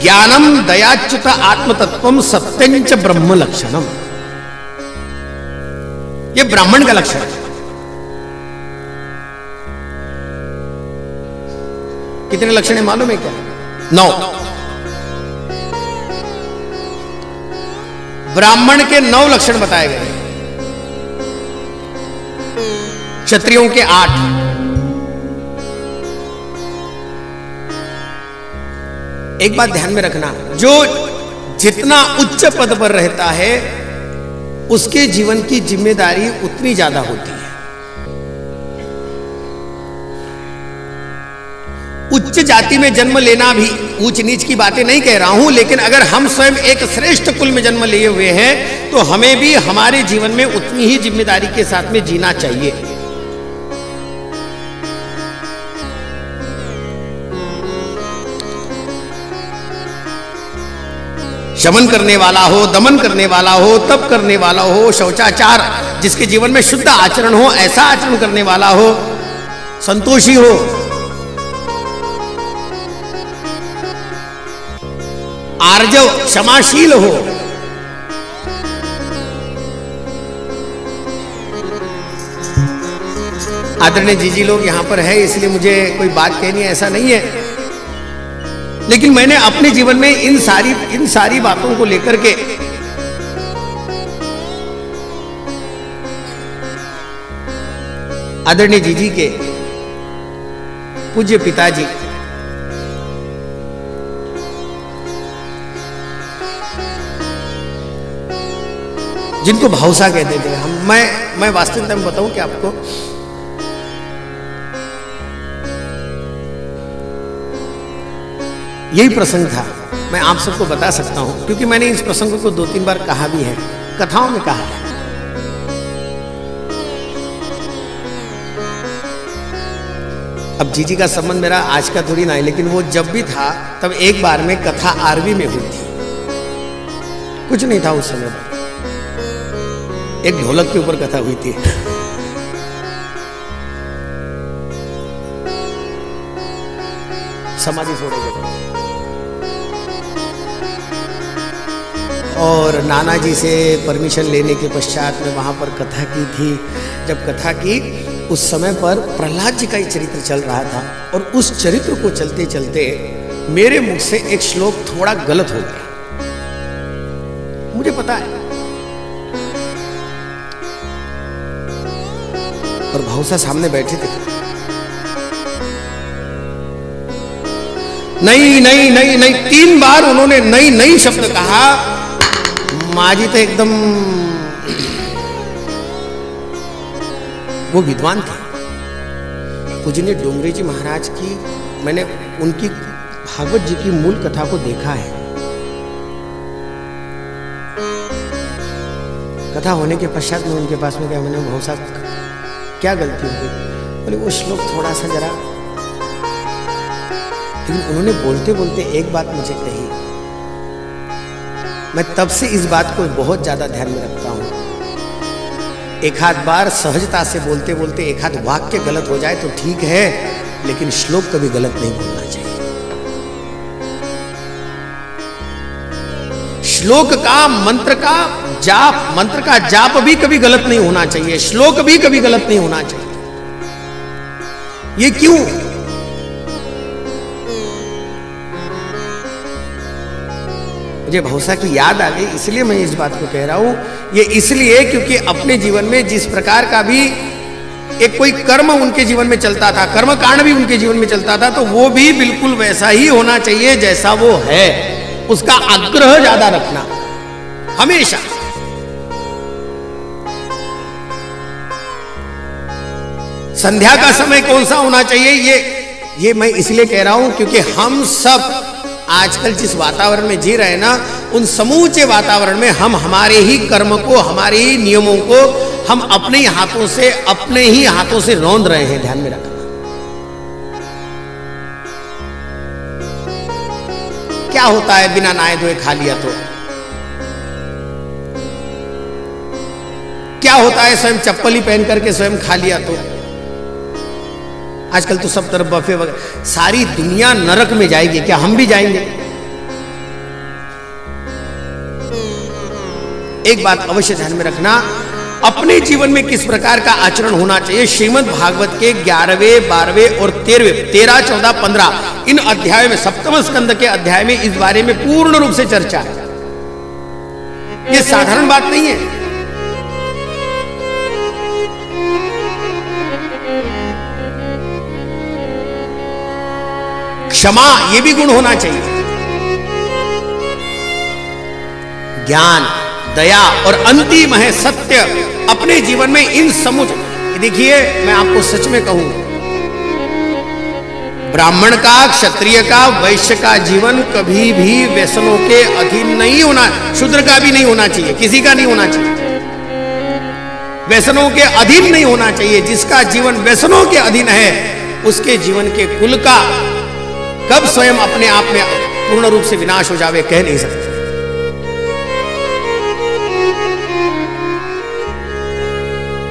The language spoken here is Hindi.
ज्ञानम दयाच्युत आत्मतत्वम सत्यंच ब्रह्म लक्षणम, ये ब्राह्मण का लक्षण है। कितने लक्षण है मालूम है क्या? 9। ब्राह्मण के 9 लक्षण बताए गए, क्षत्रियों के 8। एक बात ध्यान में रखना, जो जितना उच्च पद पर रहता है उसके जीवन की जिम्मेदारी उतनी ज्यादा होती है। उच्च जाति में जन्म लेना भी ऊंच नीच की बातें नहीं कह रहा हूं, लेकिन अगर हम स्वयं एक श्रेष्ठ कुल में जन्म लिए हुए हैं तो हमें भी हमारे जीवन में उतनी ही जिम्मेदारी के साथ में जीना चाहिए। शमन करने वाला हो, दमन करने वाला हो, तप करने वाला हो, शौचाचार जिसके जीवन में शुद्ध आचरण हो, ऐसा आचरण करने वाला हो, संतोषी हो, आर्जव क्षमाशील हो। आदरणीय जीजी लोग यहां पर है इसलिए मुझे कोई बात कहनी है ऐसा नहीं है, लेकिन मैंने अपने जीवन में इन सारी बातों को लेकर के आदरणीय जीजी के पूज्य पिताजी जिनको भावसा कहते थे, मैं वास्तविकता में बताऊं कि आपको यही प्रसंग था। मैं आप सबको बता सकता हूं क्योंकि मैंने इस प्रसंग को 2-3 बार कहा भी है, कथाओं में कहा है। अब जीजी का संबंध मेरा आज का थोड़ी ना है, लेकिन वो जब भी था तब एक बार में कथा आरवी में हुई थी। कुछ नहीं था उस समय पर, एक ढोलक के ऊपर कथा हुई थी। समाधि छोड़ेगा और नाना जी से परमिशन लेने के पश्चात में वहां पर कथा की थी। जब कथा की उस समय पर प्रहलाद जी का ही चरित्र चल रहा था और उस चरित्र को चलते चलते मेरे मुख से एक श्लोक थोड़ा गलत हो गया, मुझे पता है। और भावसा सामने बैठे थे। नहीं नहीं नहीं नहीं 3 बार उन्होंने नई नई शब्द कहा। माजी तो एकदम, वो विद्वान थे, पूजनीय डोंगरे जी महाराज की, मैंने उनकी भागवत जी की मूल कथा को देखा है। कथा होने के पश्चात में उनके पास में गया, मैंने भावसा क्या गलती हो गई? बोले वो श्लोक थोड़ा सा जरा, लेकिन उन्होंने बोलते बोलते एक बात मुझे कही। मैं तब से इस बात को बहुत ज्यादा ध्यान में रखता हूं। एक आध बार सहजता से बोलते बोलते एक आध वाक्य गलत हो जाए तो ठीक है, लेकिन श्लोक कभी गलत नहीं बोलना चाहिए। श्लोक का मंत्र का जाप भी कभी गलत नहीं होना चाहिए, श्लोक भी कभी गलत नहीं होना चाहिए। ये क्यों? मुझे भावसा की याद आ गई, इसलिए मैं इस बात को कह रहा हूं। ये इसलिए क्योंकि अपने जीवन में जिस प्रकार का भी एक कोई कर्म उनके जीवन में चलता था, कर्म कांड भी उनके जीवन में चलता था, तो वो भी बिल्कुल वैसा ही होना चाहिए जैसा वो है। उसका आग्रह ज्यादा रखना हमेशा। संध्या का समय कौन सा होना चाहिए, ये मैं इसलिए कह रहा हूं क्योंकि हम सब आजकल जिस वातावरण में जी रहे हैं ना, उन समूचे वातावरण में हम हमारे ही कर्म को, हमारे ही नियमों को हम अपने ही हाथों से रौंद रहे हैं। ध्यान में रखना। क्या होता है बिना नहाए धोए खा लिया तो? क्या होता है स्वयं चप्पल ही पहन करके स्वयं खा लिया तो? आजकल तो सब तरफ बफे वगैरह, सारी दुनिया नरक में जाएगी, क्या हम भी जाएंगे? एक बात अवश्य ध्यान में रखना, अपने जीवन में किस प्रकार का आचरण होना चाहिए, श्रीमद् भागवत के 11वें, 12वें और 13वें, 13, 14, 15 इन अध्यायों में, सप्तम स्कंद के अध्याय में इस बारे में पूर्ण रूप से चर्चा है। ये साधारण बात नहीं है। क्षमा, ये भी गुण होना चाहिए। ज्ञान, दया और अंतिम है सत्य। अपने जीवन में इन समुचित, देखिए मैं आपको सच में कहूं, ब्राह्मण का, क्षत्रिय का, वैश्य का जीवन कभी भी व्यसनों के अधीन नहीं होना, शूद्र का भी नहीं होना चाहिए, किसी का नहीं होना चाहिए, व्यसनों के अधीन नहीं होना चाहिए। जिसका जीवन व्यसनों के अधीन है, उसके जीवन के कुल का कब स्वयं अपने आप में पूर्ण रूप से विनाश हो जावे कह नहीं सकते।